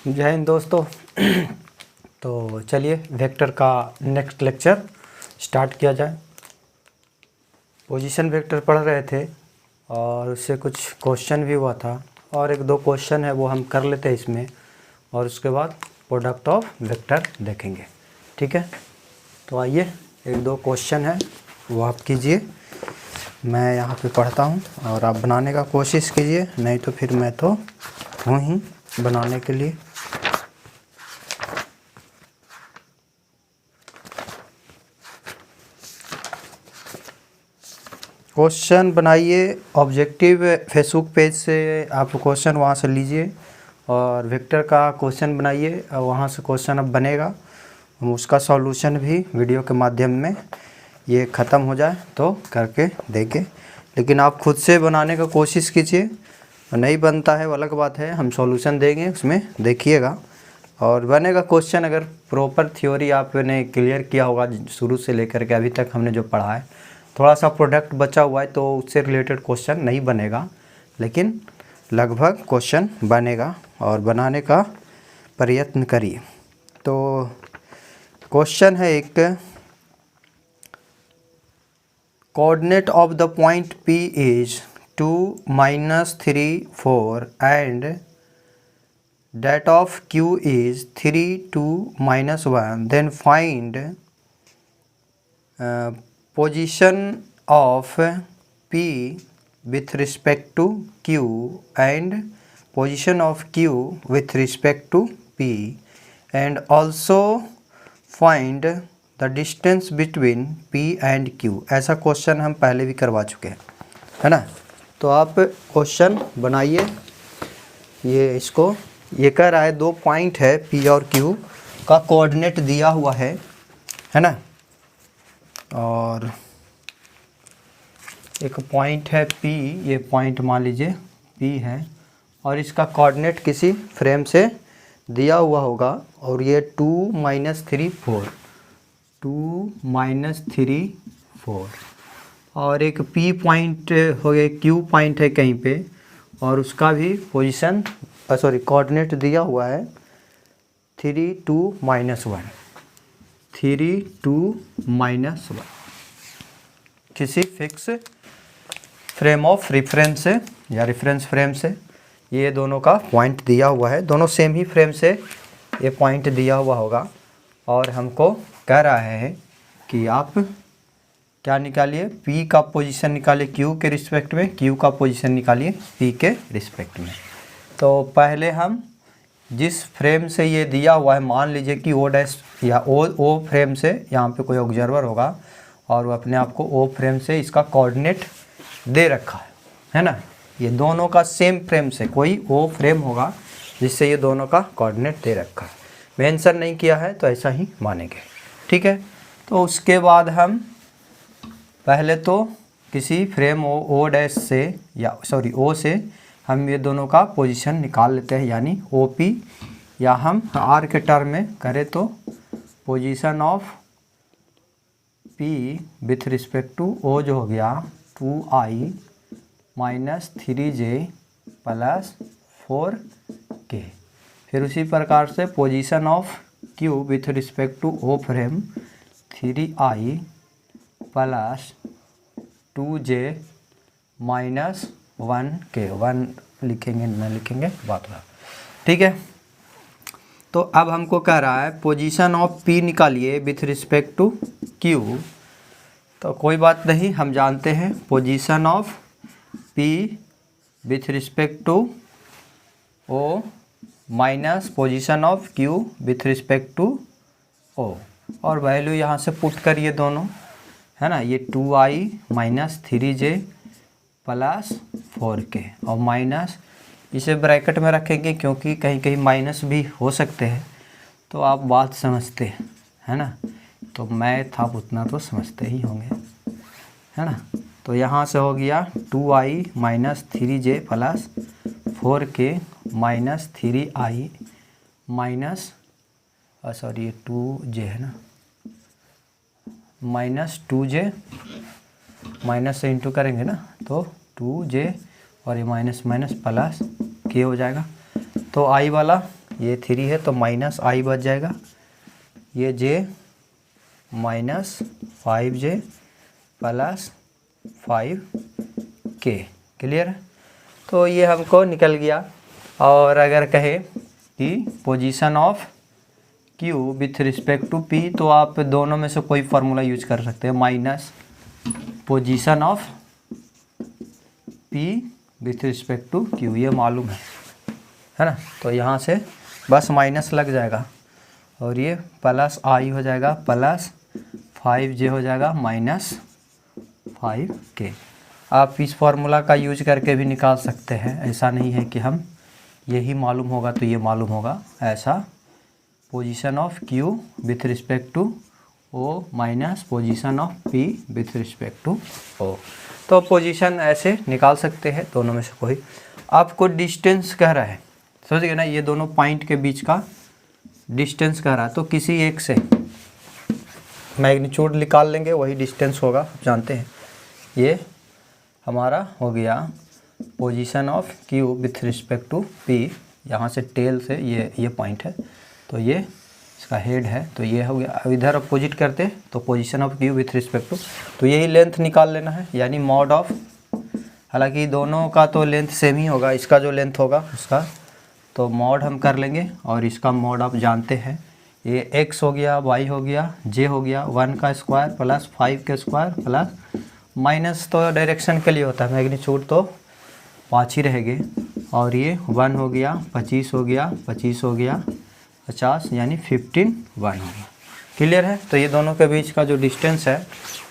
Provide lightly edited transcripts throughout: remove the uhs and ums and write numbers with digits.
जय हिंद दोस्तों। तो चलिए वेक्टर का नेक्स्ट लेक्चर स्टार्ट किया जाए। पोजीशन वेक्टर पढ़ रहे थे और उससे कुछ क्वेश्चन भी हुआ था और एक दो क्वेश्चन है वो हम कर लेते हैं इसमें, और उसके बाद प्रोडक्ट ऑफ वेक्टर देखेंगे। ठीक है, तो आइए एक दो क्वेश्चन है वो आप कीजिए, मैं यहाँ पे पढ़ता हूँ और आप बनाने का कोशिश कीजिए, नहीं तो फिर मैं तो हूँ ही बनाने के लिए। क्वेश्चन बनाइए, ऑब्जेक्टिव फेसबुक पेज से आप क्वेश्चन वहाँ से लीजिए और वेक्टर का क्वेश्चन बनाइए और वहाँ से क्वेश्चन अब बनेगा, हम उसका सॉल्यूशन भी वीडियो के माध्यम में ये ख़त्म हो जाए तो करके देंगे। लेकिन आप खुद से बनाने का कोशिश कीजिए, नहीं बनता है वो अलग बात है, हम सॉल्यूशन देंगे उसमें देखिएगा और बनेगा क्वेश्चन। अगर प्रॉपर थ्योरी आपने क्लियर किया होगा शुरू से लेकर के अभी तक हमने जो पढ़ा है, थोड़ा सा प्रोडक्ट बचा हुआ है तो उससे रिलेटेड क्वेश्चन नहीं बनेगा, लेकिन लगभग क्वेश्चन बनेगा और बनाने का प्रयत्न करिए। तो क्वेश्चन है एक, coordinate of the point P is 2, -3, 4 and that of Q is 3, 2, -1, then find position of P with respect to Q and position of Q with respect to P, and also find the distance between P and Q। ऐसा question हम पहले भी करवा चुके हैं, है ना। तो आप क्वेश्चन बनाइए, ये कह रहा है दो पॉइंट है P और Q का कोऑर्डिनेट दिया हुआ है ना, और एक पॉइंट है P, ये पॉइंट मान लीजिए P है और इसका कोऑर्डिनेट किसी फ्रेम से दिया हुआ होगा और ये 2, -3, 4, 2, -3, 4 और एक P पॉइंट हो गया, Q पॉइंट है कहीं पे और उसका भी पोजीशन कोऑर्डिनेट दिया हुआ है 3, 2, -1, 3, 2, -1 किसी फिक्स फ्रेम ऑफ रेफरेंस से या रेफरेंस फ्रेम से ये दोनों का पॉइंट दिया हुआ है, दोनों सेम ही फ्रेम से ये पॉइंट दिया हुआ होगा और हमको कह रहा है कि आप क्या निकालिए, P का पोजीशन निकालिए Q के रिस्पेक्ट में, Q का पोजीशन निकालिए P के रिस्पेक्ट में। तो पहले हम जिस फ्रेम से ये दिया हुआ है, मान लीजिए कि O डैश या O फ्रेम से यहाँ पे कोई ऑब्जर्वर होगा और वो अपने आप को O फ्रेम से इसका कोऑर्डिनेट दे रखा है ना। ये दोनों का सेम फ्रेम से कोई O फ्रेम होगा जिससे ये दोनों का कोऑर्डिनेट दे रखा है, मेंशन नहीं किया है तो ऐसा ही मानेंगे। ठीक है, तो उसके बाद हम पहले तो किसी फ्रेम O डैश से या O से हम ये दोनों का पोजीशन निकाल लेते हैं, यानी OP, या हम R के टर्म में करें तो position of P with respect to O जो हो गया 2i - 3j + 4k। फिर उसी प्रकार से position of Q with respect to O frame 3i + 2j - 1k, 1 लिखेंगे न लिखेंगे बात हुआ। ठीक है, तो अब हमको कह रहा है पोजीशन ऑफ P निकालिए विथ रिस्पेक्ट टू Q। तो कोई बात नहीं, हम जानते हैं position of P with respect to O minus position of Q with respect to O, और वैल्यू यहाँ से पुट करिए दोनों, है ना। ये 2i - 3j + 4k और माइनस इसे ब्रैकेट में रखेंगे क्योंकि कहीं कहीं माइनस भी हो सकते हैं, तो आप बात समझते हैं, है ना। तो मैथ आप उतना तो समझते ही होंगे, है ना। तो यहाँ से हो गया 2i - 3j + 4k - 3i ये 2j है ना, -2j माइनस से इंटू करेंगे ना तो 2j और ये माइनस प्लस k हो जाएगा। तो i वाला ये 3 है तो माइनस आई बच जाएगा, ये j minus 5j plus 5k। Clear है? तो ये हमको निकल गया। और अगर कहे कि position of q with respect to p, तो आप दोनों में से कोई फार्मूला यूज कर सकते हैं, minus position of p with respect to q, ये मालूम है ना। तो यहाँ से बस माइनस लग जाएगा और ये प्लस आई हो जाएगा, प्लस 5j हो जाएगा माइनस 5k। आप इस फार्मूला का यूज करके भी निकाल सकते हैं, ऐसा नहीं है कि हम यही मालूम होगा तो ये मालूम होगा, ऐसा position of q with respect to o minus position of p with respect to o। तो पोजीशन ऐसे निकाल सकते हैं दोनों में से कोई। आपको डिस्टेंस कह रहा है, समझ गए ना, ये दोनों पॉइंट के बीच का डिस्टेंस कह रहा है, तो किसी एक से मैग्नीट्यूड निकाल लेंगे, वही डिस्टेंस होगा, आप जानते हैं। ये हमारा हो गया position of q with respect to p, यहाँ से टेल से ये पॉइंट है, तो ये इसका हेड है, तो ये हो गया। इधर अपोजिट करते तो position of q with respect to, तो यही लेंथ निकाल लेना है, यानी मॉड ऑफ, हालांकि दोनों का तो लेंथ सेम ही होगा, इसका जो लेंथ होगा उसका तो मॉड हम कर लेंगे, और इसका मॉड आप जानते हैं, ये x हो गया, y हो गया, j हो गया, 1 का स्क्वायर प्लस 5 का स्क्वायर प्लस माइनस, तो डायरेक्शन के लिए होता है, मैग्नीट्यूड तो 5 ही रहेंगे, और ये 1 हो गया, 25 हो गया, 25 हो गया, 50, यानी 15 1 हो गया। क्लियर है? तो ये दोनों के बीच का जो डिस्टेंस है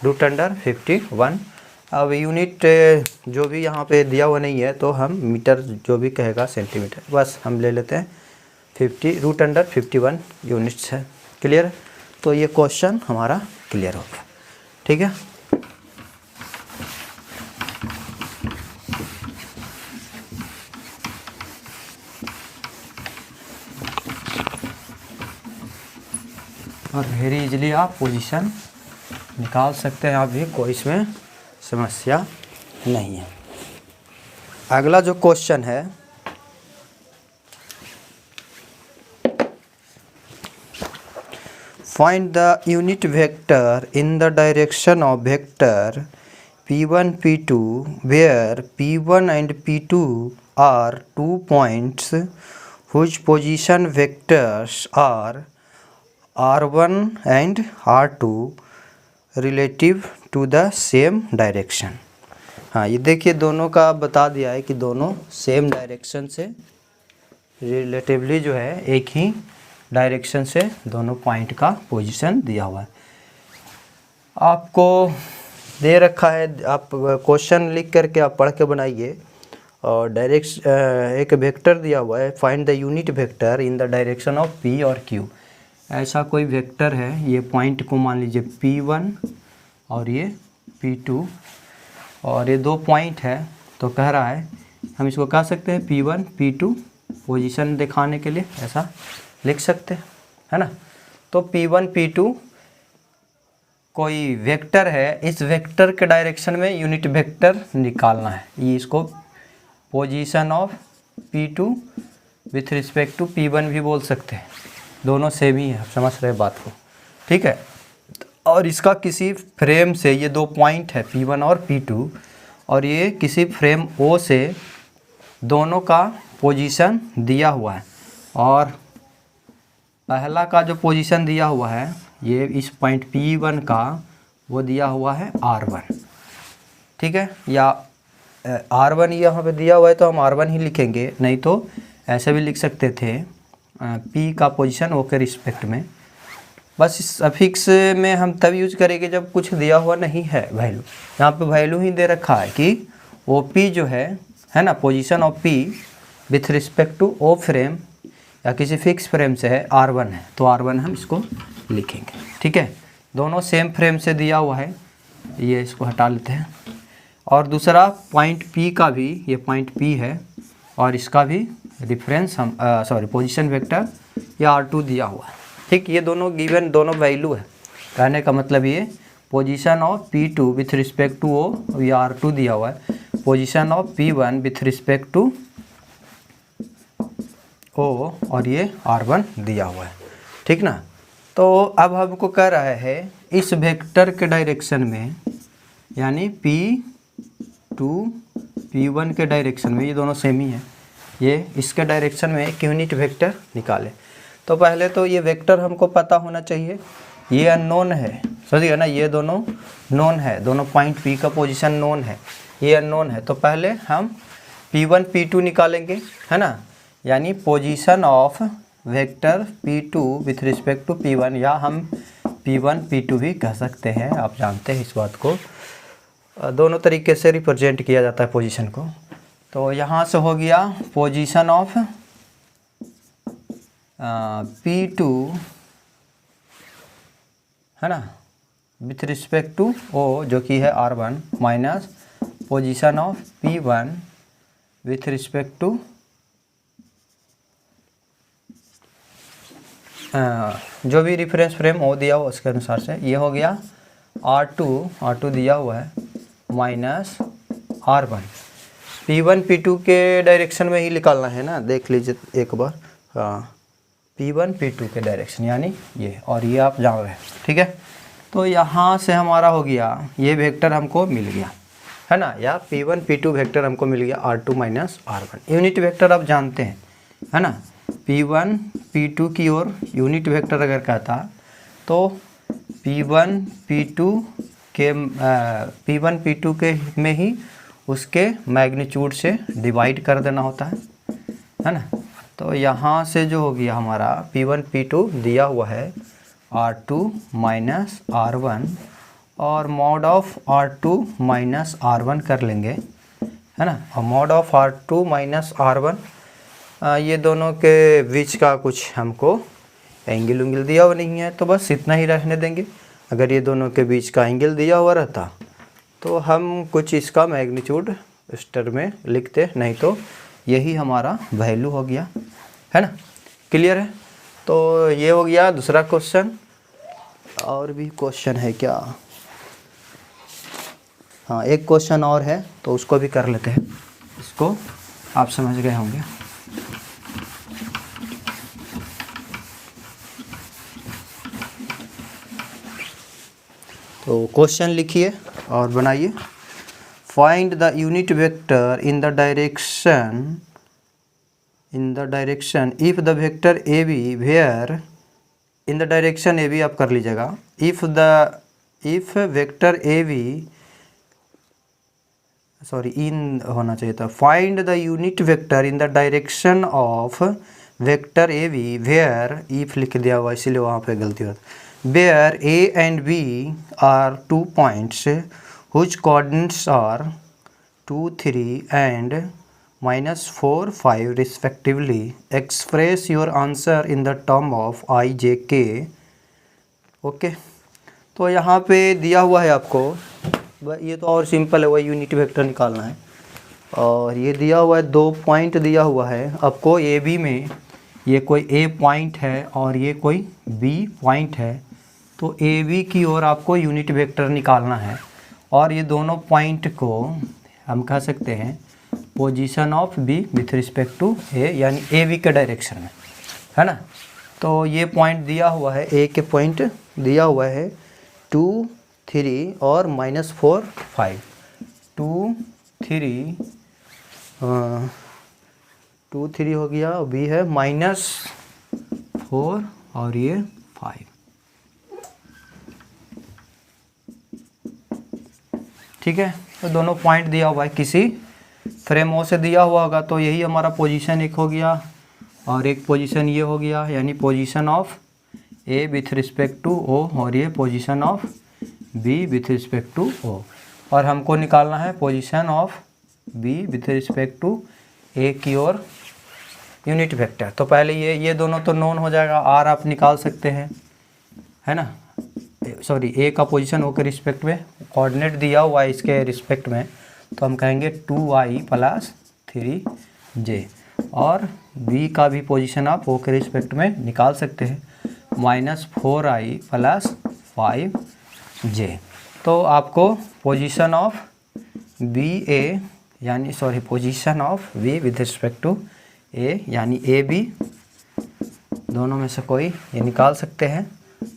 √51। अब यूनिट जो भी यहाँ पे दिया हुआ नहीं है, तो हम मीटर जो भी कहेगा सेंटीमीटर, बस हम ले लेते हैं, 50√51 यूनिट्स है। क्लियर है? तो ये क्वेश्चन हमारा क्लियर हो गया। ठीक है, और वेरी इजीली आप पोजीशन निकाल सकते हैं, अभी कोई इसमें समस्या नहीं है। अगला जो क्वेश्चन है, find the unit vector in the direction of vector p1 p2 where p1 and p2 are 2 points whose position vectors are r1 and r2 relative to the same direction। हाँ, ये देखिए दोनों का बता दिया है कि दोनों सेम डायरेक्शन से रिलेटिवली जो है एक ही डायरेक्शन से दोनों पॉइंट का पोजीशन दिया हुआ है। आपको दे रखा है, आप क्वेश्चन लिख करके आप पढ़ के बनाइए, और एक वेक्टर दिया हुआ है, find the unit vector in the direction of p और q। ऐसा कोई वेक्टर है, ये पॉइंट को मान लीजिए p1 और ये p2, और ये दो पॉइंट है, तो कह रहा है हम इसको कह सकते हैं p1 p2 पोजीशन दिखाने के लिए, ऐसा लिख सकते हैं, है ना। तो p1 p2 कोई वेक्टर है, इस वेक्टर के डायरेक्शन में यूनिट वेक्टर निकालना है, ये इसको position of p2 with respect to p1 भी बोल सकते हैं, दोनों सेम ही है, आप समझ रहे बात को। ठीक है, और इसका किसी फ्रेम से, ये दो पॉइंट है p1 और p2, और ये किसी फ्रेम O से दोनों का पोजीशन दिया हुआ है, और पहला का जो पोजीशन दिया हुआ है, ये इस पॉइंट p1 का वो दिया हुआ है r1। ठीक है, या r1 यहाँ पे दिया हुआ है तो हम r1 ही लिखेंगे, नहीं तो ऐसे भी लिख सकते थे p का पोजीशन O के रिस्पेक्ट में। बस इस अफिक्स में हम तब यूज करेंगे जब कुछ दिया हुआ नहीं है वैल्यू। यहाँ पे वैल्यू ही दे रखा है कि OP जो है ना, position of P with respect to O frame या किसी फिक्स फ्रेम से है R1 है, तो R1 हम इसको लिखेंगे। ठीक है, दोनों सेम फ्रेम से दिया हुआ है, ये इसको हटा लेते हैं। और दूसरा पॉइंट P का भी, ये पॉइंट P है, और इसका भी रिफरेंस हम पोजीशन वेक्टर ये R2 दिया हुआ है। ठीक, ये दोनों गिवन, दोनों वैल्यू है, कहने का मतलब ये position of P2 with respect to O, ये R2 दिया हुआ है, position of P1 with respect to ओ और ये R1 दिया हुआ है, ठीक ना। तो अब हमको कह रहा है इस वेक्टर के डायरेक्शन में, यानी P2 P1 के डायरेक्शन में, ये दोनों सेम ही है, ये इसके डायरेक्शन में एक यूनिट वेक्टर निकाले। तो पहले तो ये वेक्टर हमको पता होना चाहिए, ये अननोन है, समझिए ना, ये दोनों नोन है, दोनों पॉइंट P का पोजीशन नोन है, ये अननोन है। तो पहले हम P1 P2 निकालेंगे, है ना, यानी position of vector P2 with respect to P1, या हम P1 P2 भी कह सकते हैं, आप जानते हैं इस बात को, दोनों तरीके से रिप्रेजेंट किया जाता है पोजीशन को। तो यहाँ से हो गया पोजीशन ऑफ P2, है ना, विथ रिस्पेक्ट टू O जो कि है R1, minus position of P1 with respect to जो भी रिफरेंस फ्रेम O दिया हुआ उसके अनुसार से, ये हो गया R2 दिया हुआ है माइनस R1। P1 P2 के डायरेक्शन में ही निकालना है ना, देख लीजिए एक बार, हाँ, P1 P2 के डायरेक्शन यानी ये, और ये आप जान रहे हैं, ठीक है। तो यहाँ से हमारा हो गया, ये वेक्टर हमको मिल गया, है ना, या P1 P2 वेक्टर हमको मिल गया R2 minus R1। Unit vector आप जानते हैं, है ना, P1 P2 की ओर यूनिट वेक्टर अगर कहता तो P1 P2 के में ही उसके मैग्नीट्यूड से डिवाइड कर देना होता है ना। तो यहाँ से जो हो गया हमारा P1 P2 दिया हुआ है R2 माइनस R1, और mod of R2 minus R1 कर लेंगे, है ना, और mod of R2 minus R1, ये दोनों के बीच का कुछ हमको एंगल उंगल दिया हुआ नहीं है, तो बस इतना ही रहने देंगे। अगर ये दोनों के बीच का एंगल दिया हुआ रहता तो हम कुछ इसका मैग्नीट्यूड इस टर्म में लिखते, नहीं तो यही हमारा वैल्यू हो गया, है ना, क्लियर है। तो ये हो गया दूसरा क्वेश्चन। और भी क्वेश्चन है क्या? हाँ, एक क्वेश्चन और है तो उसको भी कर लेते हैं, इसको आप समझ गए होंगे। तो क्वेश्चन लिखिए और बनाइए। Find the unit vector in the direction if the vector A B where, in the direction A B आप कर लीजिएगा, if vector A B, sorry in होना चाहिए था, find the unit vector in the direction of vector A B where, if लिख दिया हुआ इसलिए वहाँ पे गलती होती, where A and B are 2 points whose coordinates are 2, 3 and -4, 5 respectively. Express your answer in the term of I, J, K. Okay, तो यहाँ पे दिया हुआ है आपको, ये तो और सिंपल है, वही यूनिट वेक्टर निकालना है। और ये दिया हुआ है 2 पॉइंट दिया हुआ है आपको ए बी में, ये कोई ए पॉइंट है और ये कोई बी पॉइंट है। तो ए बी की ओर आपको यूनिट वेक्टर निकालना है, और ये दोनों पॉइंट को हम कह सकते हैं position of B with respect to a, यानी ए बी के डायरेक्शन में, है ना। तो ये पॉइंट दिया हुआ है, ए के पॉइंट दिया हुआ है 2, 3 और -4, 5, 2, 3 हो गया, बी है -4 और ये 5, ठीक है। तो दोनों पॉइंट दिया हुआ है, किसी फ्रेम ओ से दिया हुआ होगा, तो यही हमारा पोजीशन एक हो गया और एक पोजीशन ये हो गया, यानी position of A with respect to ओ, और ये position of B with respect to ओ, और हमको निकालना है position of B with respect to a की ओर यूनिट वेक्टर। तो पहले ये दोनों तो नोन हो जाएगा, आर आप निकाल सकते हैं, है ना, सॉरी ए का पोजीशन ओ के रिस्पेक्ट में, कोऑर्डिनेट दिया हुआ है इसके रिस्पेक्ट में, तो हम कहेंगे 2i + 3j, और बी का भी पोजीशन आप ओ के रिस्पेक्ट में निकाल सकते हैं, -4i + 5j। तो आपको पोजीशन ऑफ बी ए, यानी sorry position of B with respect to a यानी ए बी दोनों में से कोई ये निकाल सकते हैं।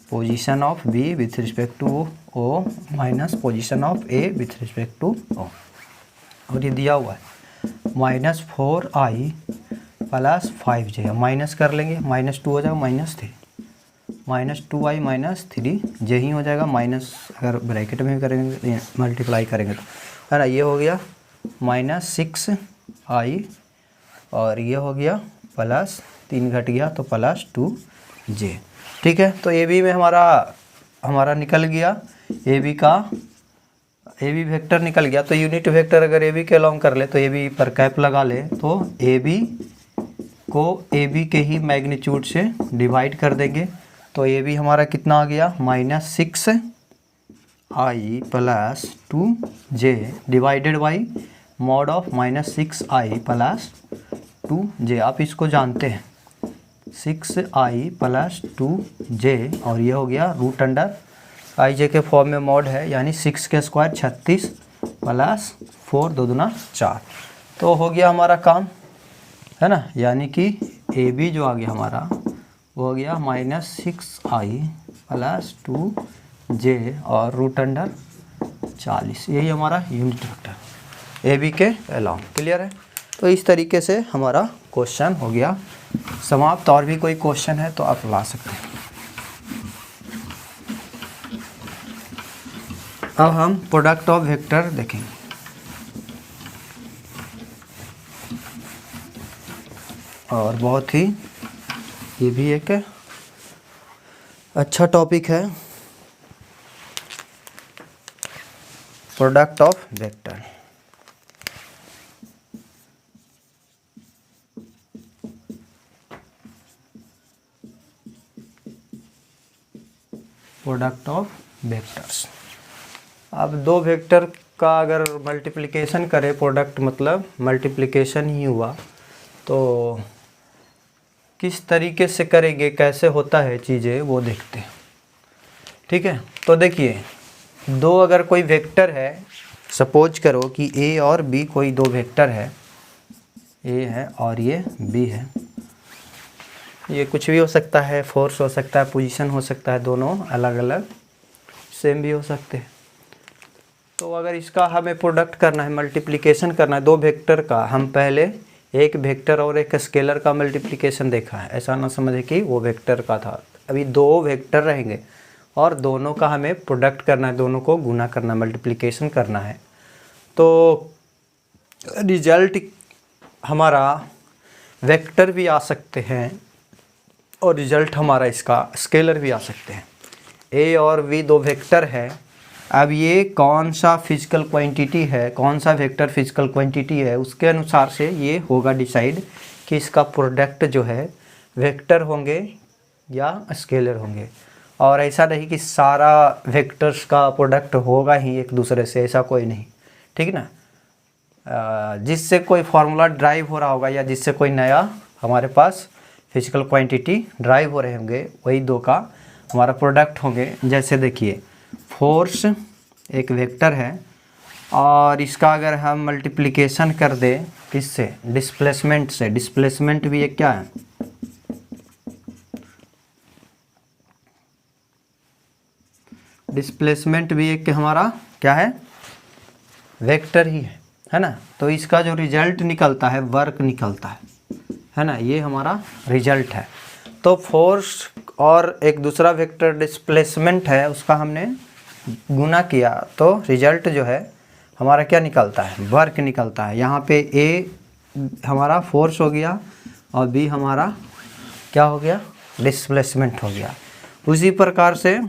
Position of B with respect to O minus position of A with respect to ओ, और ये दिया हुआ है -4i प्लस 5j, माइनस कर लेंगे, -2 हो जाएगा -3, -2i - 3j ही हो जाएगा, माइनस अगर ब्रैकेट में भी करेंगे मल्टीप्लाई करेंगे तो, है ना। ये हो गया -6i और ये हो गया प्लस 3 घट गया तो +2j। ठीक है, तो ए बी में हमारा निकल गया, ए बी वेक्टर निकल गया। तो यूनिट वेक्टर अगर ए बी के अलॉन्ग कर ले तो ए बी पर कैप लगा ले तो ए बी को ए बी के ही मैग्नीट्यूड से डिवाइड कर देंगे। तो ए बी हमारा कितना आ गया -6i + 2j divided by mod of -6i + 2j। आप इसको जानते हैं 6i + 2j और ये हो गया √i के फॉर्म में मॉड है, यानी 6 के स्क्वायर 36 + 4 2 दूना 4। तो हो गया हमारा काम, है ना। यानी कि ए बी जो आ गया हमारा वो हो गया -6i + 2j और √40। यही हमारा यूनिट वेक्टर ए बी के अलॉन्ग। क्लियर है। तो इस तरीके से हमारा क्वेश्चन हो गया समाप्त। और भी कोई क्वेश्चन है तो आप ला सकते हैं। अब हम प्रोडक्ट ऑफ वेक्टर देखेंगे। और बहुत ही ये भी एक अच्छा टॉपिक है, product of vector. Product of vectors. अब दो वेक्टर का अगर मल्टीप्लिकेशन करें, प्रोडक्ट मतलब मल्टीप्लिकेशन ही हुआ, तो किस तरीके से करेंगे, कैसे होता है चीज़ें वो देखते हैं। ठीक है, तो देखिए दो अगर कोई वेक्टर है, सपोज करो कि ए और बी कोई दो वेक्टर है, ए है और ये बी है। ये कुछ भी हो सकता है, फोर्स हो सकता है, पोजीशन हो सकता है, दोनों अलग अलग सेम भी हो सकते हैं। तो अगर इसका हमें प्रोडक्ट करना है, मल्टीप्लिकेशन करना है दो वेक्टर का, हम पहले एक वेक्टर और एक स्केलर का मल्टीप्लिकेशन देखा है, ऐसा ना समझे कि वो वेक्टर का था। अभी दो वेक्टर रहेंगे और दोनों का हमें प्रोडक्ट करना है, दोनों को गुना करना है, मल्टीप्लिकेशन करना है। तो रिजल्ट हमारा वेक्टर भी आ सकते हैं और रिजल्ट हमारा इसका स्केलर भी आ सकते हैं। ए और बी दो वेक्टर है। अब ये कौन सा फिजिकल क्वांटिटी है, कौन सा वेक्टर फिजिकल क्वांटिटी है, उसके अनुसार से ये होगा डिसाइड कि इसका प्रोडक्ट जो है वेक्टर होंगे या स्केलर होंगे। और ऐसा नहीं कि सारा वेक्टर्स का प्रोडक्ट होगा ही एक दूसरे से, ऐसा कोई नहीं। ठीक ना, जिससे कोई फार्मूला ड्राइव हो रहा होगा या जिससे कोई नया हमारे पास फिजिकल क्वांटिटी ड्राइव हो रहे होंगे, वही दो का हमारा प्रोडक्ट होंगे। जैसे देखिए फोर्स एक वेक्टर है और इसका अगर हम मल्टीप्लिकेशन कर दें किससे, डिस्प्लेसमेंट से, डिस्प्लेसमेंट भी एक क्या है, डिस्प्लेसमेंट भी एक हमारा क्या है, वेक्टर ही है ना। तो इसका जो रिजल्ट निकलता है, वर्क निकलता है ना, ये हमारा रिजल्ट है। तो फोर्स और एक दूसरा वेक्टर डिस्प्लेसमेंट है, उसका हमने गुना किया तो रिजल्ट जो है हमारा क्या निकलता है, वर्क निकलता है। यहाँ पे ए हमारा फोर्स हो गया और बी हमारा क्या हो गया, डिस्प्लेसमेंट हो गया। उसी प्रकार से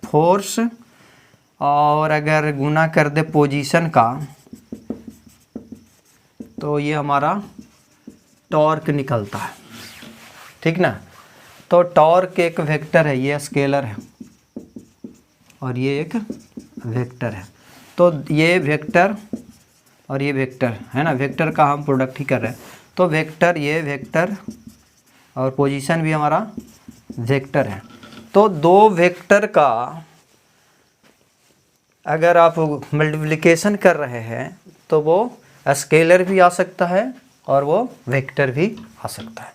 फोर्स और अगर गुना कर दे पोजीशन का तो ये हमारा टॉर्क निकलता है। ठीक ना, तो टॉर्क एक वेक्टर है, ये स्केलर है और ये एक वेक्टर है। तो ये वेक्टर और ये वेक्टर है ना, वेक्टर का हम प्रोडक्ट ही कर रहे हैं। तो वेक्टर, ये वेक्टर और पोजीशन भी हमारा वेक्टर है। तो दो वेक्टर का अगर आप मल्टीप्लिकेशन कर रहे हैं तो वो स्केलर भी आ सकता है और वो वेक्टर भी आ सकता है।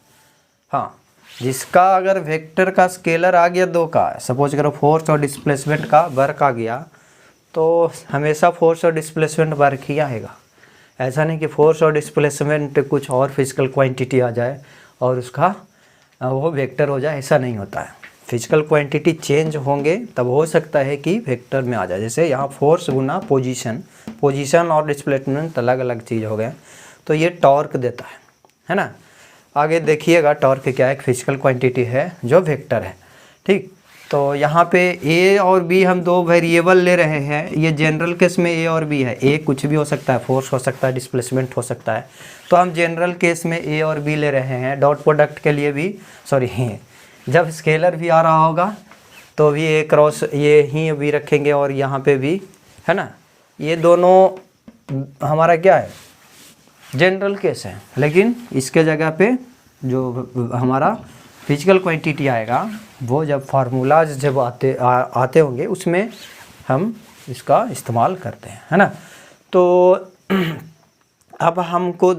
हाँ, जिसका अगर वेक्टर का स्केलर आ गया 2 का, सपोज करो फोर्स और डिस्प्लेसमेंट का वर्क आ गया, तो हमेशा फोर्स और डिस्प्लेसमेंट वर्क ही आएगा। ऐसा नहीं कि फोर्स और डिस्प्लेसमेंट कुछ और फिजिकल क्वांटिटी आ जाए और उसका वो वेक्टर हो जाए, ऐसा नहीं होता है। फिजिकल क्वांटिटी चेंज होंगे तब हो सकता है कि वेक्टर में आ जाए। जैसे यहाँ फोर्स गुना पोजीशन और डिस्प्लेसमेंट अलग अलग चीज़ हो गए, तो ये टॉर्क देता है ना। आगे देखिएगा, टॉर्क क्या है, एक फिजिकल क्वांटिटी है जो वेक्टर है, ठीक। तो यहाँ पे ए और बी हम 2 वेरिएबल ले रहे हैं। ये जनरल केस में ए और बी है। ए कुछ भी हो सकता है, फोर्स हो सकता है, डिस्प्लेसमेंट हो सकता है। तो हम जनरल केस में ए और बी ले रहे हैं। डॉट प्रोडक्ट के लिए भी जब स्केलर भी आ रहा होगा तो भी ए क्रॉस ये ही भी रखेंगे और यहाँ पे भी, है ना। ये दोनों हमारा क्या है, जनरल केस है। लेकिन इसके जगह पे जो हमारा फिजिकल क्वांटिटी आएगा, वो जब फार्मूलाज जब आते होंगे उसमें हम इसका इस्तेमाल करते हैं, है ना। तो अब हमको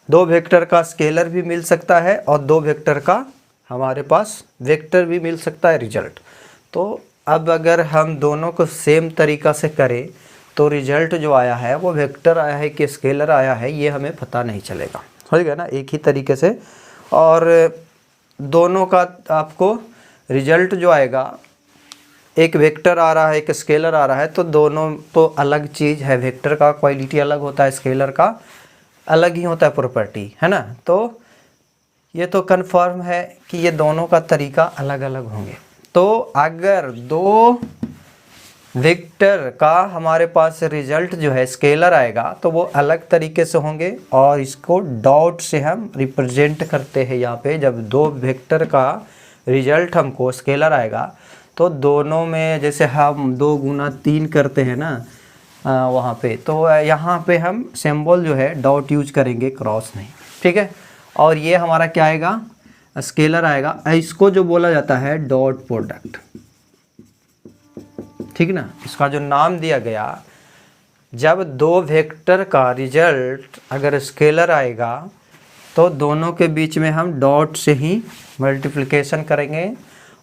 2 वेक्टर का स्केलर भी मिल सकता है और 2 वेक्टर का हमारे पास वेक्टर भी मिल सकता है रिजल्ट। तो अब अगर हम दोनों को सेम तरीक़ा से करें तो रिजल्ट जो आया है वो वेक्टर आया है कि स्केलर आया है, ये हमें पता नहीं चलेगा। हो गया ना, एक ही तरीके से। और दोनों का आपको रिजल्ट जो आएगा, एक वेक्टर आ रहा है, एक स्केलर आ रहा है, तो दोनों तो अलग चीज़ है। वेक्टर का क्वालिटी अलग होता है, स्केलर का अलग ही होता है प्रॉपर्टी, है ना। तो ये तो कन्फर्म है कि ये दोनों का तरीका अलग अलग होंगे। तो अगर 2 वेक्टर का हमारे पास रिजल्ट जो है स्केलर आएगा तो वो अलग तरीके से होंगे, और इसको डॉट से हम रिप्रेजेंट करते हैं। यहाँ पे जब 2 वेक्टर का रिजल्ट हमको स्केलर आएगा तो दोनों में जैसे हम 2 गुना 3 करते हैं ना वहाँ पे, तो यहाँ पे हम सिंबल जो है डॉट यूज करेंगे, क्रॉस नहीं, ठीक है। और ये हमारा क्या आएगा, स्केलर आएगा। इसको जो बोला जाता है डॉट प्रोडक्ट, ठीक ना। इसका जो नाम दिया गया, जब 2 वेक्टर का रिजल्ट अगर स्केलर आएगा तो दोनों के बीच में हम डॉट से ही मल्टीप्लिकेशन करेंगे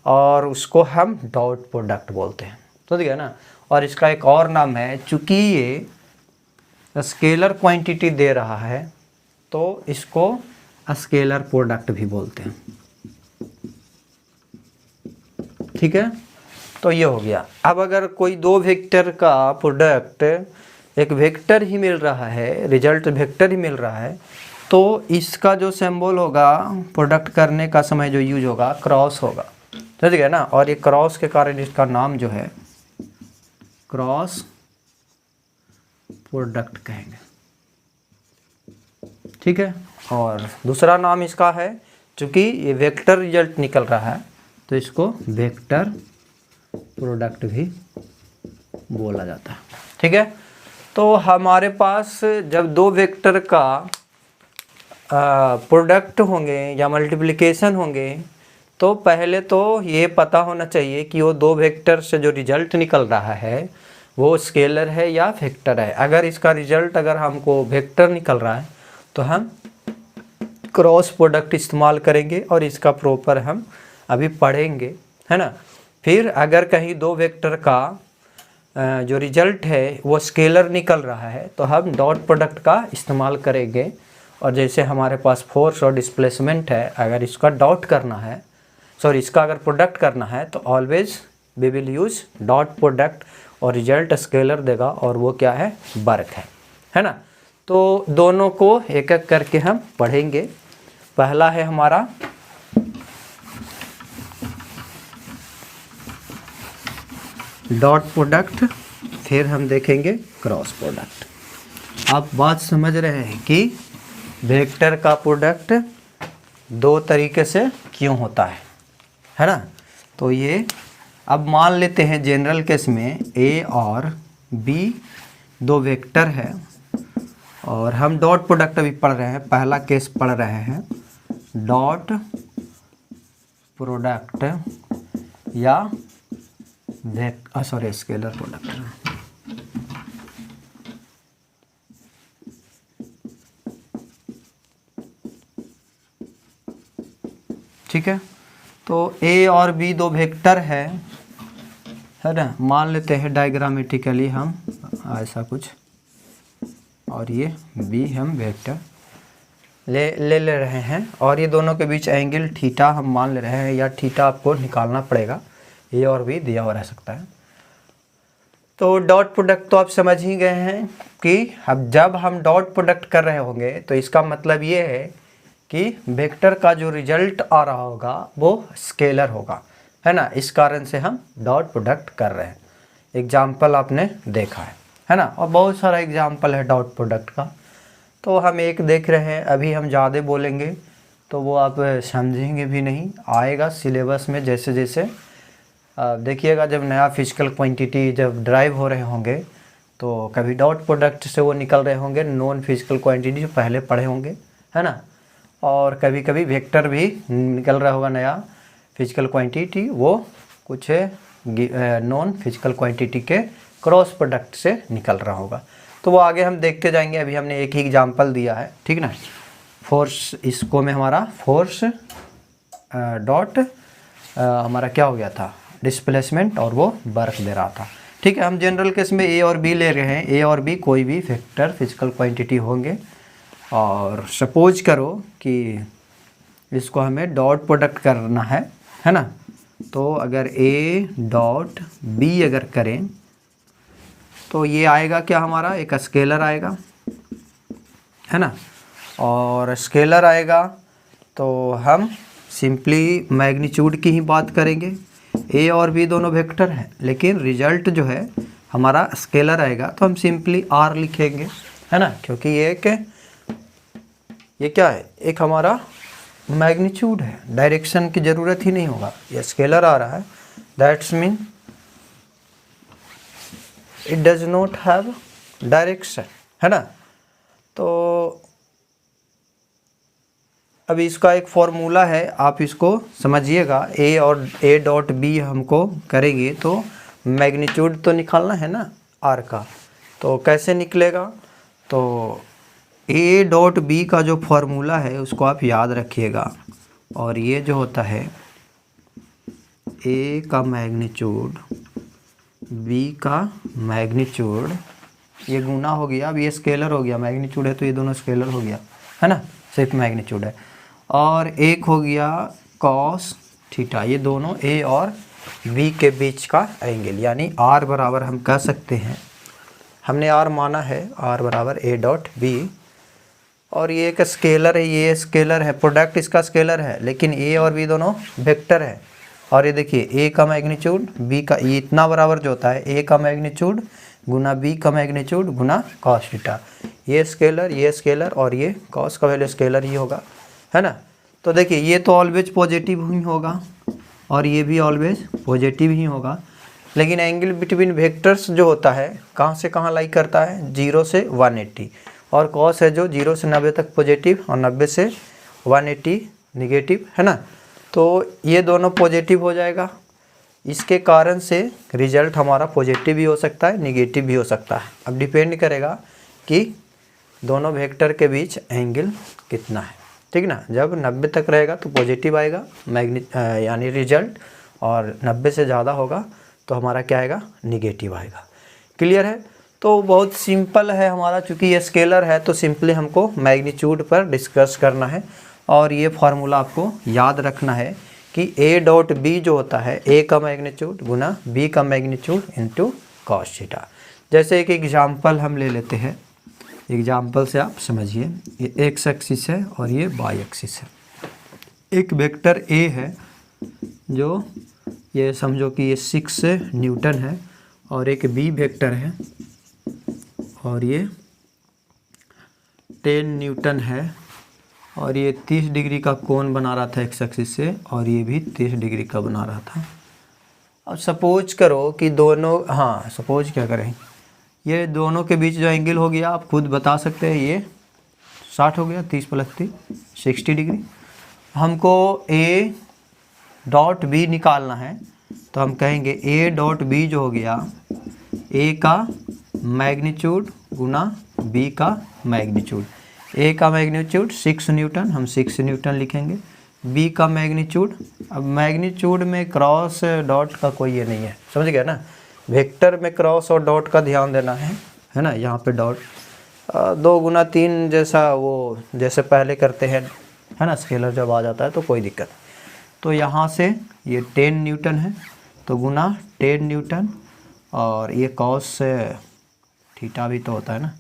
और उसको हम डॉट प्रोडक्ट बोलते हैं, तो ठीक है ना। और इसका एक और नाम है, चूँकि ये स्केलर क्वांटिटी दे रहा है तो इसको स्केलर प्रोडक्ट भी बोलते हैं, ठीक है। तो ये हो गया। अब अगर कोई 2 वेक्टर का प्रोडक्ट, एक वेक्टर ही मिल रहा है, रिजल्ट वेक्टर ही मिल रहा है, तो इसका जो सिंबल होगा प्रोडक्ट करने का समय जो यूज होगा, क्रॉस होगा, ठीक है ना। और ये क्रॉस के कारण इसका नाम जो है क्रॉस प्रोडक्ट कहेंगे, ठीक है। और दूसरा नाम इसका है, चूँकि ये वेक्टर रिजल्ट निकल रहा है तो इसको वेक्टर प्रोडक्ट भी बोला जाता है, ठीक है। तो हमारे पास जब 2 वेक्टर का प्रोडक्ट होंगे या मल्टीप्लिकेशन होंगे, तो पहले तो ये पता होना चाहिए कि वो 2 वेक्टर से जो रिजल्ट निकल रहा है वो स्केलर है या वेक्टर है। अगर इसका रिजल्ट अगर हमको वेक्टर निकल रहा है तो हम क्रॉस प्रोडक्ट इस्तेमाल करेंगे और इसका प्रॉपर हम अभी पढ़ेंगे, है ना। फिर अगर कहीं 2 वेक्टर का जो रिजल्ट है वो स्केलर निकल रहा है तो हम डॉट प्रोडक्ट का इस्तेमाल करेंगे। और जैसे हमारे पास फोर्स और डिस्प्लेसमेंट है, अगर इसका डॉट करना है, सॉरी इसका अगर प्रोडक्ट करना है तो always we will use dot product, और रिजल्ट स्केलर देगा और वो क्या है, वर्क है ना। तो दोनों को एक एक करके हम पढ़ेंगे। पहला है हमारा डॉट प्रोडक्ट, फिर हम देखेंगे क्रॉस प्रोडक्ट। आप बात समझ रहे हैं कि वेक्टर का प्रोडक्ट 2 तरीके से क्यों होता है ना। तो ये अब मान लेते हैं जनरल केस में ए और बी 2 वेक्टर है और हम डॉट प्रोडक्ट अभी पढ़ रहे हैं, पहला केस पढ़ रहे हैं डॉट प्रोडक्ट या सॉरी स्केलर प्रोडक्ट। ठीक है। तो ए और बी दो वेक्टर है ना, मान लेते हैं डायग्रामेटिकली हम ऐसा कुछ, और ये बी हम वेक्टर ले रहे हैं, और ये दोनों के बीच एंगल थीटा हम मान ले रहे हैं, या थीटा आपको निकालना पड़ेगा, ए और बी दिया हुआ रह सकता है। तो डॉट प्रोडक्ट तो आप समझ ही गए हैं कि अब जब हम डॉट प्रोडक्ट कर रहे होंगे तो इसका मतलब ये है कि वेक्टर का जो रिजल्ट आ रहा होगा वो स्केलर होगा, है ना। इस कारण से हम डॉट प्रोडक्ट कर रहे हैं। एग्जाम्पल आपने देखा है ना, और बहुत सारा एग्जाम्पल है डॉट प्रोडक्ट का। तो हम एक देख रहे हैं, अभी हम ज़्यादा बोलेंगे तो वो आप समझेंगे भी नहीं, आएगा सिलेबस में जैसे जैसे देखिएगा। जब नया फिजिकल क्वांटिटी जब ड्राइव हो रहे होंगे तो कभी डॉट प्रोडक्ट से वो निकल रहे होंगे नॉन फिजिकल क्वांटिटी जो पहले पढ़े होंगे, है ना। और कभी कभी वेक्टर भी निकल रहा होगा नया फिजिकल क्वांटिटी, वो कुछ नॉन फिजिकल क्वांटिटी के क्रॉस प्रोडक्ट से निकल रहा होगा। तो वो आगे हम देखते जाएंगे। अभी हमने एक ही एग्जांपल दिया है, ठीक ना। फोर्स, इसको में हमारा फोर्स डॉट हमारा क्या हो गया था, डिस्प्लेसमेंट, और वो वर्क दे रहा था, ठीक है। हम जनरल केस में ए और बी ले रहे हैं। ए और बी कोई भी वेक्टर फिजिकल क्वांटिटी होंगे, और सपोज करो कि इसको हमें डॉट प्रोडक्ट करना है ना। तो अगर ए डॉट बी अगर करें तो ये आएगा क्या, हमारा एक स्केलर आएगा, है ना। और स्केलर आएगा तो हम सिंपली मैग्नीट्यूड की ही बात करेंगे। ए और बी दोनों वेक्टर हैं, लेकिन रिजल्ट जो है हमारा स्केलर आएगा, तो हम सिंपली आर लिखेंगे, है ना। क्योंकि ये क्या है, एक हमारा मैग्नीट्यूड है, डायरेक्शन की ज़रूरत ही नहीं होगा, ये स्केलर आ रहा है, that's mean it does not have direction, है ना। तो अब इसका एक फॉर्मूला है, आप इसको समझिएगा। ए और ए डॉट बी हमको करेंगे तो मैग्नीट्यूड तो निकालना है ना आर का, तो कैसे निकलेगा। तो ए डॉट बी का जो फॉर्मूला है उसको आप याद रखिएगा, और ये जो होता है ए का मैग्नीट्यूड बी का मैग्नीट्यूड, ये गुना हो गया, अब ये स्केलर हो गया, मैग्नीट्यूड है तो ये दोनों स्केलर हो गया, है ना, सिर्फ मैग्नीट्यूड है। और एक हो गया कॉस थीटा, ये दोनों ए और बी के बीच का एंगल, यानी आर बराबर हम कह सकते हैं, हमने आर माना है, आर बराबर ए डॉट बी। और ये एक स्केलर है, ये स्केलर है, प्रोडक्ट इसका स्केलर है, लेकिन ए और बी दोनों वेक्टर है। और ये देखिए ए का मैग्नीट्यूड बी का, ये इतना बराबर जो होता है ए का मैग्नीट्यूड गुना बी का मैग्नीट्यूड गुना कॉस थीटा, ये स्केलर और ये कॉस का वैल्यू स्केलर ही होगा, है ना। तो देखिए ये तो ऑलवेज पॉजिटिव ही होगा और ये भी ऑलवेज पॉजिटिव ही होगा, लेकिन एंगल बिटवीन वेक्टर्स जो होता है कहाँ से कहाँ लाई करता है, 0 से 180, और कॉस है जो 0 से 90 तक पॉजिटिव और 90 से 180 निगेटिव, है ना। तो ये दोनों पॉजिटिव हो जाएगा, इसके कारण से रिजल्ट हमारा पॉजिटिव भी हो सकता है, निगेटिव भी हो सकता है। अब डिपेंड करेगा कि दोनों वेक्टर के बीच एंगल कितना है, ठीक ना। जब 90 तक रहेगा तो पॉजिटिव आएगा यानी रिजल्ट, और 90 से ज़्यादा होगा तो हमारा क्या आएगा, निगेटिव आएगा। क्लियर है। तो बहुत सिंपल है हमारा, चूँकि ये स्केलर है तो सिंपली हमको मैग्नीट्यूड पर डिस्कस करना है, और ये फार्मूला आपको याद रखना है कि ए डॉट बी जो होता है ए का मैग्नीट्यूड गुना बी का मैग्नीट्यूड इनटू कॉस थीटा। जैसे एक एग्जांपल हम ले लेते हैं, एग्जांपल से आप समझिए। ये एक्स एक्सिस है और ये वाई एक्सिस है। एक वेक्टर ए है जो ये समझो कि ये 6 न्यूटन है, और एक बी वेक्टर है और ये 10 न्यूटन है, और ये 30 डिग्री का कोण बना रहा था एक्स एक्सिस से, और ये भी 30 डिग्री का बना रहा था। अब सपोज करो कि दोनों, हाँ सपोज क्या करें, ये दोनों के बीच जो एंगल हो गया आप खुद बता सकते हैं, ये 60 हो गया, 30 प्लस 30 60 डिग्री। हमको ए डॉट बी निकालना है, तो हम कहेंगे ए डॉट बी जो हो गया ए का मैग्नीट्यूड गुना बी का मैग्नीट्यूड। ए का मैग्नीट्यूड 6 न्यूटन, हम 6 न्यूटन लिखेंगे, बी का मैग्नीट्यूड। अब मैग्नीट्यूड में क्रॉस डॉट का कोई ये नहीं है, समझ गया ना। वेक्टर में क्रॉस और डॉट का ध्यान देना है ना। यहाँ पे डॉट 2 गुना 3 जैसा वो जैसे पहले करते हैं है ना, स्केलर जब आ जाता है तो कोई दिक्कत। तो यहाँ से ये 10 न्यूटन है तो गुना 10 न्यूटन, और ये कॉस थीटा भी तो होता है ना,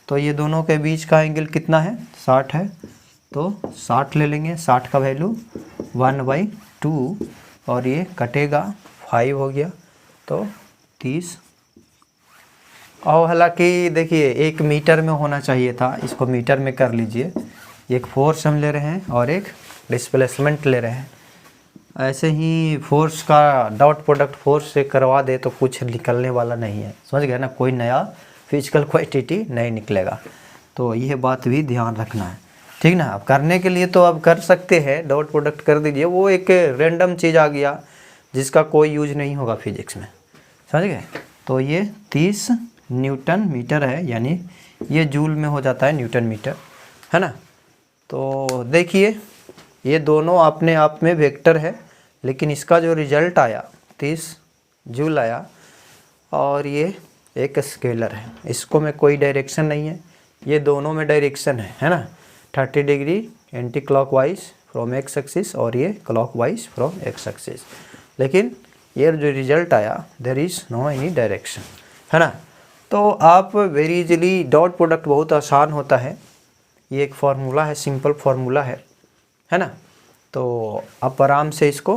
तो ये दोनों के बीच का एंगल कितना है 60 है, तो 60 ले लेंगे। 60 का वैल्यू 1/2 और ये कटेगा 5 हो गया तो 30। और हालांकि देखिए 1 मीटर में होना चाहिए था, इसको मीटर में कर लीजिए। एक फोर्स हम ले रहे हैं और एक डिस्प्लेसमेंट ले रहे हैं। ऐसे ही फोर्स का डॉट प्रोडक्ट फोर्स से करवा दे तो कुछ निकलने वाला नहीं है, समझ गए ना, कोई नया फिजिकल क्वांटिटी नहीं निकलेगा। तो यह बात भी ध्यान रखना है, ठीक ना। अब करने के लिए तो अब कर सकते हैं, डॉट प्रोडक्ट कर दीजिए। वो एक रैंडम चीज़ आ गया जिसका कोई यूज नहीं होगा फिजिक्स में, समझ गए। तो ये 30 न्यूटन मीटर है, यानी ये जूल में हो जाता है न्यूटन मीटर, है ना। तो देखिए ये दोनों अपने आप में वेक्टर है, लेकिन इसका जो रिजल्ट आया 30 जूल आया, और ये एक स्केलर है, इसको में कोई डायरेक्शन नहीं है। ये दोनों में डायरेक्शन है ना, 30 degree anti clockwise from x axis और ये क्लॉकवाइज फ्रॉम एक्स एक्सिस, लेकिन ये जो रिजल्ट आया there is no any direction, है ना। तो आप वेरी इजीली डॉट प्रोडक्ट बहुत आसान होता है। ये एक फार्मूला है, सिंपल फार्मूला है ना। तो आप आराम से इसको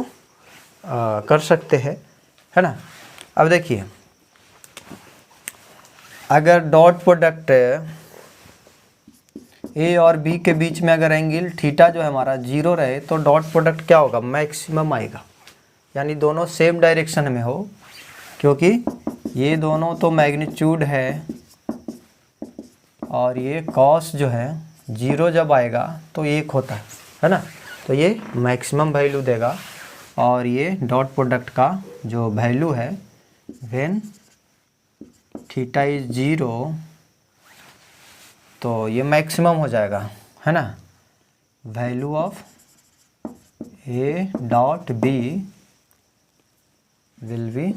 कर सकते हैं, है ना। अब देखिए अगर डॉट प्रोडक्ट ए और बी के बीच में अगर एंगल थीटा जो है हमारा 0 रहे तो डॉट प्रोडक्ट क्या होगा, मैक्सिमम आएगा, यानी दोनों सेम डायरेक्शन में हो, क्योंकि ये दोनों तो मैग्नीट्यूड है और ये कॉस जो है 0 जब आएगा तो 1 होता है ना। तो ये मैक्सिमम वैल्यू देगा, और ये डॉट प्रोडक्ट का जो वैल्यू है व्हेन थीटा इज 0 तो ये मैक्सिमम हो जाएगा, है ना। Value of A dot B will be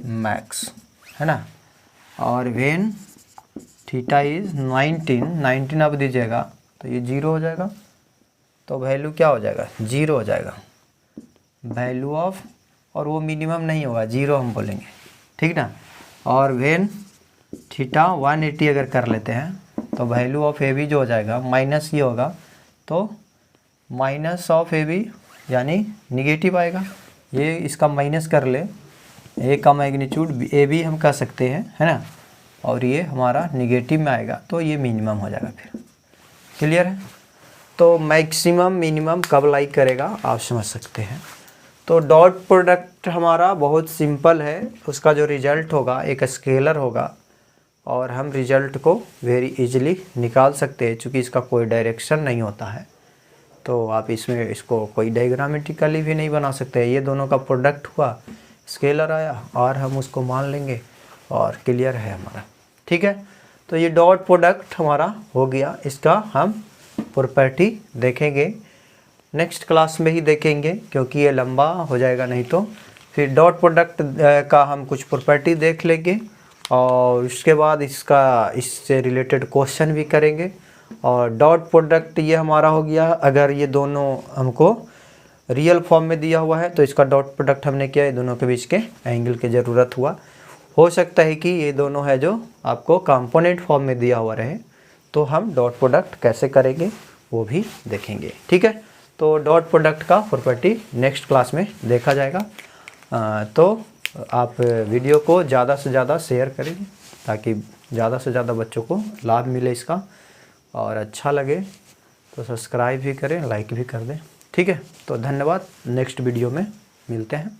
max, है ना। और व्हेन थीटा इज 19 अब दीजिएगा तो ये 0 हो जाएगा, तो वैल्यू क्या हो जाएगा 0 हो जाएगा। वैल्यू ऑफ, और वो मिनिमम नहीं होगा 0 हम बोलेंगे, ठीक ना। और व्हेन थीटा 180 अगर कर लेते हैं तो वैल्यू ऑफ ए बी जो हो जाएगा माइनस ये होगा, तो माइनस ऑफ ए बी यानी निगेटिव आएगा। ये इसका माइनस कर ले, ए का मैग्नीट्यूड ए बी हम कह सकते हैं, है ना, और ये हमारा निगेटिव में आएगा तो ये मिनिमम हो जाएगा। फिर क्लियर है। तो मैक्सिमम मिनिमम कब लाइक करेगा आप समझ सकते हैं। तो डॉट प्रोडक्ट हमारा बहुत सिंपल है, उसका जो रिजल्ट होगा एक स्केलर होगा, और हम रिजल्ट को वेरी इजीली निकाल सकते हैं, चूँकि इसका कोई डायरेक्शन नहीं होता है। तो आप इसमें इसको कोई डायग्रामेटिकली भी नहीं बना सकते। ये दोनों का प्रोडक्ट हुआ, स्केलर आया और हम उसको मान लेंगे और क्लियर है हमारा, ठीक है। तो ये डॉट प्रोडक्ट हमारा हो गया, इसका हम प्रॉपर्टी देखेंगे नेक्स्ट क्लास में ही देखेंगे, क्योंकि ये लंबा हो जाएगा नहीं तो। फिर डॉट प्रोडक्ट का हम कुछ प्रॉपर्टी देख लेंगे, और उसके बाद इससे रिलेटेड क्वेश्चन भी करेंगे। और डॉट प्रोडक्ट ये हमारा हो गया, अगर ये दोनों हमको रियल फॉर्म में दिया हुआ है तो इसका डॉट प्रोडक्ट हमने किया, ये दोनों के बीच के एंगल की ज़रूरत हुआ। हो सकता है कि ये दोनों है जो आपको कंपोनेंट फॉर्म में दिया हुआ रहे, तो हम डॉट प्रोडक्ट कैसे करेंगे वो भी देखेंगे, ठीक है। तो डॉट प्रोडक्ट का प्रॉपर्टी नेक्स्ट क्लास में देखा जाएगा। तो आप वीडियो को ज़्यादा से ज़्यादा शेयर करेंगे ताकि ज़्यादा से ज़्यादा बच्चों को लाभ मिले इसका, और अच्छा लगे तो सब्सक्राइब भी करें, लाइक भी कर दें, ठीक है। तो धन्यवाद, नेक्स्ट वीडियो में मिलते हैं।